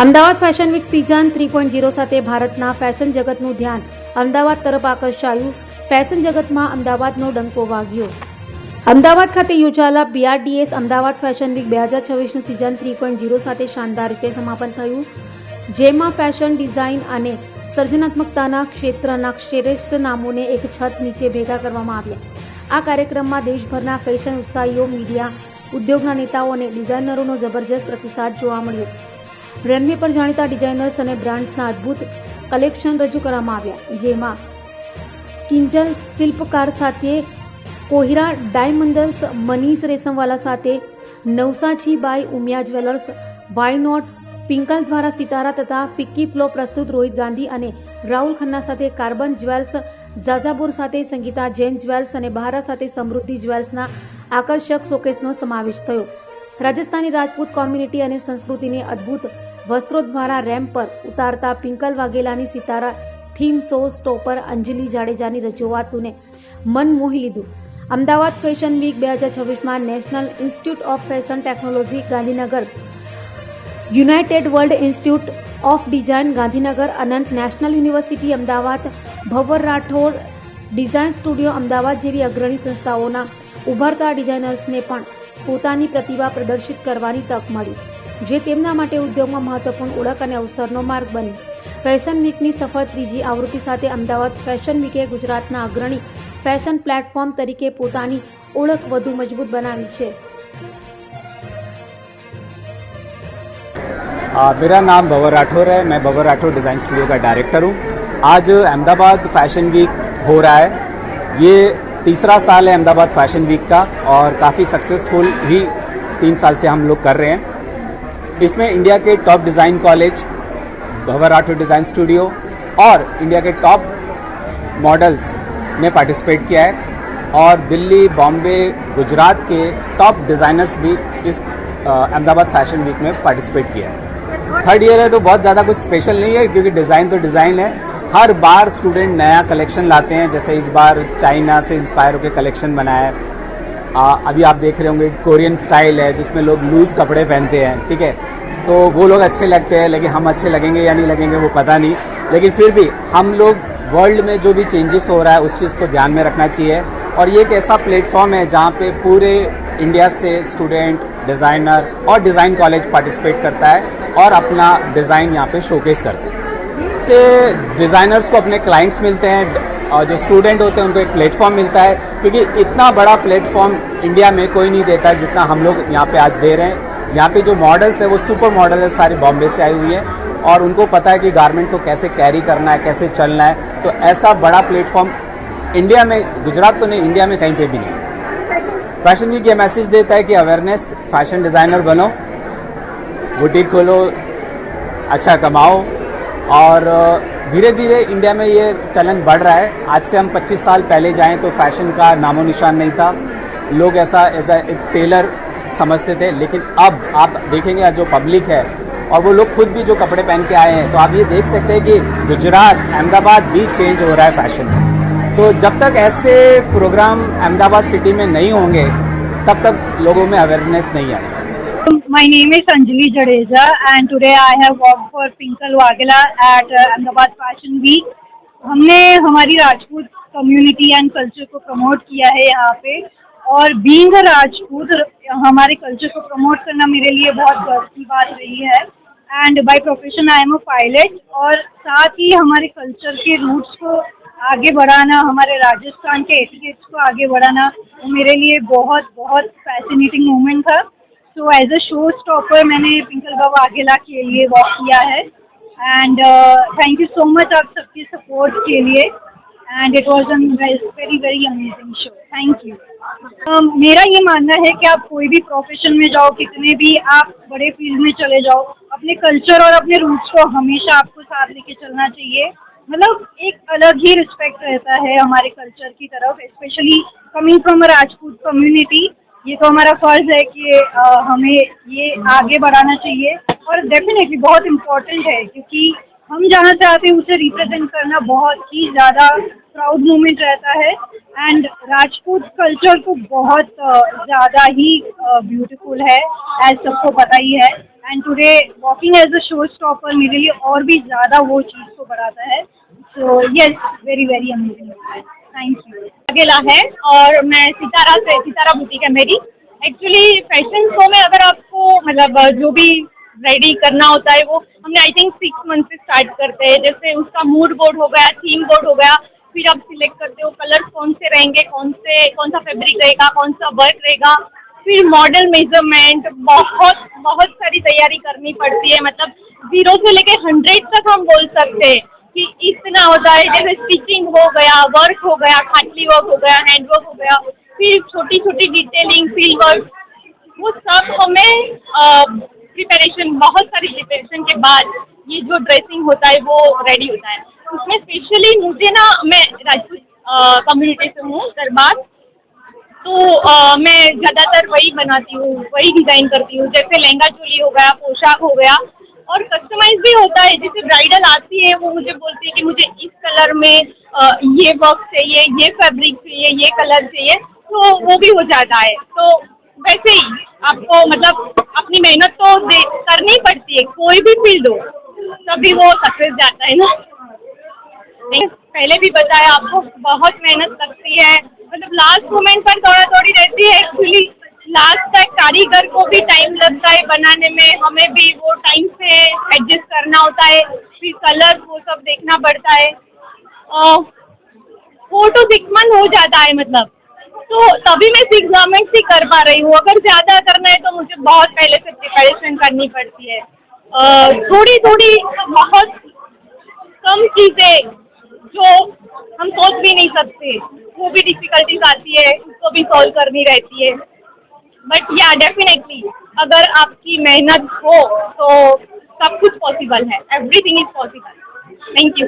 Ahmedabad fashion week season 3.0 સાથે ભારતના fashion જગતનું ધ્યાન અમદાવાદ તરફ આકર્ષાયું. ફેશન જગતમાં અમદાવાદનો ડંકો વાગ્યો. અમદાવાદ ખાતે યોજાયેલા BRDS અમદાવાદ ફેશન વીક 2026નું સિઝન 3.0 સાથે શાનદાર રીતે સમાપન થયું, જેમાં ફેશન ડિઝાઇન અને સર્જનાત્મકતાના ક્ષેત્રના શ્રેષ્ઠ નામોને એક છત નીચે ભેગા કરવામાં આવ્યા. આ કાર્યક્રમમાં દેશભરના ફેશન ઉત્સાહીઓ, મીડિયા, ઉદ્યોગના નેતાઓ અને ડિઝાઇનરોનો જબરજસ્ત પ્રતિસાદ જોવા મળ્યો. રનવે પર જાણીતા ડિઝાઇનર્સ અને બ્રાન્ડ્સના અદ્ભુત કલેક્શન રજૂ કરવામાં આવ્યા, જેમાં કિંજલ શિલ્પકાર સાથે કોહિરા ડાયમંડ્સ, મનીષ રેશમવાલા સાથે નવસાછી by Umiya jewellers, why not, Pinkal દ્વારા સિતારા તથા ફિક્કી ફ્લો પ્રસ્તુત રોહિત ગાંધી અને રાહુલ ખન્ના સાથે કાર્બન જ્વેલ્સ, ઝાઝાપુર સાથે સંગીતા જૈન જ્વેલ્સ અને બહારા સાથે સમૃદ્ધિ જ્વેલ્સના આકર્ષક શોકેસનો સમાવેશ થયો. રાજસ્થાની રાજપૂત કોમ્યુનિટી અને સંસ્કૃતિને અદ્ભુત વસ્ત્રો દ્વારા રેમ્પ પર ઉતારતા પિંકલ વાઘેલાની Sitara theme show stopper Anjali જાડેજાની રજૂઆતોને મન મોહી લીધું. અમદાવાદ ફેશન વીક 2026માં national institute of fashion technology Gandhinagar, united world institute of design Gandhinagar, Anant national university Ahmedabad, Bhavar Rathod design studio Ahmedabad જેવી અગ્રણી સંસ્થાઓના ઉભરતા ડિઝાઇનર્સને પણ પોતાની પ્રતિભા પ્રદર્શિત કરવાની તક મળી, જે તેમના માટે ઉદ્યોગમાં મહત્વપૂર્ણ ઓળખ અને અવસરનો માર્ગ બની. ફેશન વીકની સફળ ત્રીજી આવૃત્તિ સાથે અમદાવાદ ફેશન વીકે ગુજરાતના અગ્રણી ફેશન પ્લેટફોર્મ તરીકે પોતાની ઓળખ વધુ મજબૂત બનાવી છે. मेरा नाम भवर राठौर है. मैं भवर राठौर डिज़ाइन स्टूडियो का डायरेक्टर हूँ. आज अहमदाबाद फैशन वीक हो रहा है. ये तीसरा साल है अहमदाबाद फैशन वीक का और काफ़ी सक्सेसफुल भी 3 साल से हम लोग कर रहे हैं. इसमें इंडिया के टॉप डिज़ाइन कॉलेज, भवर राठौर डिज़ाइन स्टूडियो और इंडिया के टॉप मॉडल्स ने पार्टिसिपेट किया है और दिल्ली, बॉम्बे, गुजरात के टॉप डिज़ाइनर्स भी इस अहमदाबाद फैशन वीक में पार्टिसिपेट किया है. थर्ड ईयर है तो बहुत ज़्यादा कुछ स्पेशल नहीं है, क्योंकि डिज़ाइन तो डिज़ाइन है. हर बार स्टूडेंट नया कलेक्शन लाते हैं. जैसे इस बार चाइना से इंस्पायर होकर कलेक्शन बनाया है. अभी आप देख रहे होंगे कोरियन स्टाइल है, जिसमें लोग लूज़ कपड़े पहनते हैं. ठीक है, तो वो लोग अच्छे लगते हैं, लेकिन हम अच्छे लगेंगे या नहीं लगेंगे वो पता नहीं. लेकिन फिर भी हम लोग वर्ल्ड में जो भी चेंजेस हो रहा है उस चीज़ को ध्यान में रखना चाहिए. और ये एक ऐसा प्लेटफॉर्म है जहाँ पे पूरे इंडिया से स्टूडेंट, डिज़ाइनर और डिज़ाइन कॉलेज पार्टिसिपेट करता है और अपना डिज़ाइन यहाँ पे शोकेस करते हैं. डिज़ाइनर्स को अपने क्लाइंट्स मिलते हैं और जो स्टूडेंट होते हैं उनको एक प्लेटफॉर्म मिलता है, क्योंकि इतना बड़ा प्लेटफॉर्म इंडिया में कोई नहीं देता जितना हम लोग यहाँ पे आज दे रहे हैं. यहाँ पे जो मॉडल्स है वो सुपर मॉडल है, सारी बॉम्बे से आई हुई है और उनको पता है कि गारमेंट को कैसे कैरी करना है, कैसे चलना है. तो ऐसा बड़ा प्लेटफॉर्म इंडिया में, गुजरात तो नहीं, इंडिया में कहीं पे भी नहीं. फैशन वीक ये मैसेज देता है कि अवेयरनेस, फैशन डिज़ाइनर बनो, बुटीक खोलो, अच्छा कमाओ. और धीरे धीरे इंडिया में ये चलन बढ़ रहा है. आज से हम 25 साल पहले जाएं तो फैशन का नामो निशान नहीं था. लोग ऐसा एक टेलर समझते थे. लेकिन अब आप देखेंगे जो पब्लिक है और वो लोग खुद भी जो कपड़े पहन के आए हैं, तो आप ये देख सकते हैं कि गुजरात, अहमदाबाद भी चेंज हो रहा है फैशन में. तो जब तक ऐसे प्रोग्राम अहमदाबाद सिटी में नहीं होंगे तब तक लोगों में अवेयरनेस नहीं आएगी. My name is Anjali Jadeja and today I have worked for Pinkal Waghela at Ahmedabad Fashion Week. हमने हमारी राजपूत कम्युनिटी एंड कल्चर को प्रमोट किया है यहाँ पे, और बीइंग अ राजपूत हमारे कल्चर को प्रमोट करना मेरे लिए बहुत गर्व की बात रही है. And by profession I am a pilot, और साथ ही हमारे कल्चर के रूट्स को आगे बढ़ाना, हमारे राजस्थान के एटिकेट्स को आगे बढ़ाना, वो मेरे लिए बहुत बहुत फैसिनेटिंग मोमेंट था. तो एज अ शो स्टॉपर मैंने पिंकल वाघेला के लिए वॉक किया है. And thank you so much आप सबकी सपोर्ट के लिए. And it was a very very amazing show. Thank you. मेरा ये मानना है कि आप कोई भी प्रोफेशन में जाओ, कितने भी आप बड़े फील्ड में चले जाओ, अपने कल्चर और अपने रूट्स को हमेशा आपको साथ लेके चलना चाहिए. मतलब एक अलग ही रिस्पेक्ट रहता है हमारे कल्चर की तरफ, specially coming from a Rajput community. ये तो हमारा फर्ज है कि हमें ये आगे बढ़ाना चाहिए, और डेफिनेटली बहुत इम्पोर्टेंट है, क्योंकि हम जहाँ से आते हैं उसे रिप्रेजेंट करना बहुत ही ज़्यादा प्राउड मोमेंट रहता है. एंड राजपूत कल्चर तो बहुत ज़्यादा ही ब्यूटीफुल है, एज सबको पता ही है. And today walking as a show stopper मेरे लिए और भी ज़्यादा वो चीज़ को बढ़ाता है. So yes, very very amazing. Thank you. अकेला है और मैं सितारा बुटीक है मेरी. एक्चुअली फैशन शो में अगर आपको मतलब जो भी रेडी करना होता है वो हमने आई थिंक 6 मंथ से स्टार्ट करते हैं. जैसे उसका मूड बोर्ड हो गया, थीम बोर्ड हो गया, फिर आप सिलेक्ट करते हो कलर्स कौन से रहेंगे, कौन सा फैब्रिक रहेगा, कौन सा वर्क रहेगा, फिर मॉडल मेजरमेंट, बहुत सारी तैयारी करनी पड़ती है. मतलब 0 से लेके 100 तक हम बोल सकते हैं कि इतना होता है. जैसे स्टिचिंग हो गया, वर्क हो गया, खाटली वर्क हो गया, हैंड वर्क हो गया, फिर छोटी छोटी डिटेलिंग, फील वर्क, वो सब हमें प्रिपरेशन, बहुत सारी प्रिपरेशन के बाद ये जो ड्रेसिंग होता है वो रेडी होता है. उसमें स्पेशली मुझे ना, मैं राजपूत कम्युनिटी से हूँ, दरबार, तो मैं ज़्यादातर वही बनाती हूँ, वही डिज़ाइन करती हूँ. जैसे लहंगा चोली हो गया, पोशाक हो गया, और कस्टमाइज भी होता है. जैसे ब्राइडल आती है वो मुझे बोलती है कि मुझे इस कलर में ये वर्क चाहिए, ये फैब्रिक चाहिए, ये कलर चाहिए, तो वो भी हो जाता है. तो वैसे ही आपको मतलब अपनी मेहनत तो करनी पड़ती है, कोई भी फील्ड हो, तभी वो सक्सेस जाता है ना. पहले भी बताया आपको, बहुत मेहनत लगती है. मतलब लास्ट मोमेंट पर थोड़ा थोड़ी रहती है. एक्चुअली लास्ट तक कारीगर को भी टाइम लगता है बनाने में, हमें भी वो टाइम से एडजस्ट करना होता है, फिर कलर वो सब देखना पड़ता है. 4 to 6 मंथ हो जाता है मतलब. तो तभी मैं 6 गारमेंट्स ही कर पा रही हूँ. अगर ज़्यादा करना है तो मुझे बहुत पहले से प्रिपरेशन करनी पड़ती है. थोड़ी थोड़ी बहुत कम चीज़ें जो हम सोच भी नहीं सकते, वो भी डिफ़िकल्टीज आती है, उसको भी सॉल्व करनी रहती है. बट या डेफिनेटली अगर आपकी मेहनत हो तो सब कुछ पॉसिबल है. Everything is possible. Thank you.